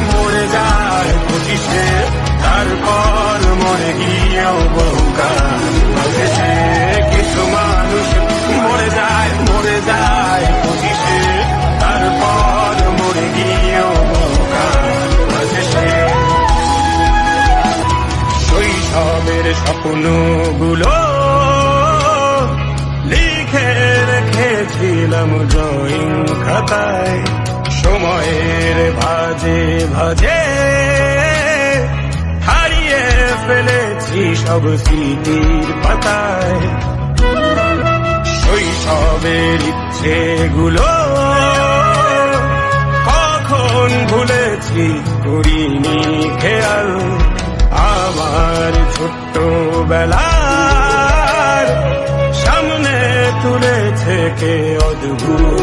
মরে যায় 25-এ, তারপর মরে গিয়েও বহুকাল বাঁচেছে। কিছু মানুষ মরে যায় 25-এ, তারপর মরে গিয়েও বহুকাল বাঁচেছে। শৈশবের স্বপ্নগুলো লিখে রেখেছিলাম ড্রয়িং খাতায়, সময়ের ভাজে ভাজে হারিয়ে ফেলেছি সব স্মৃতির পাতায়। শৈশবের ইচ্ছেগুলো কখন ভুলেছি করিনি খেয়াল, আমার ছোট্টবেলার সামনে তুলেছে কে অদ্ভুত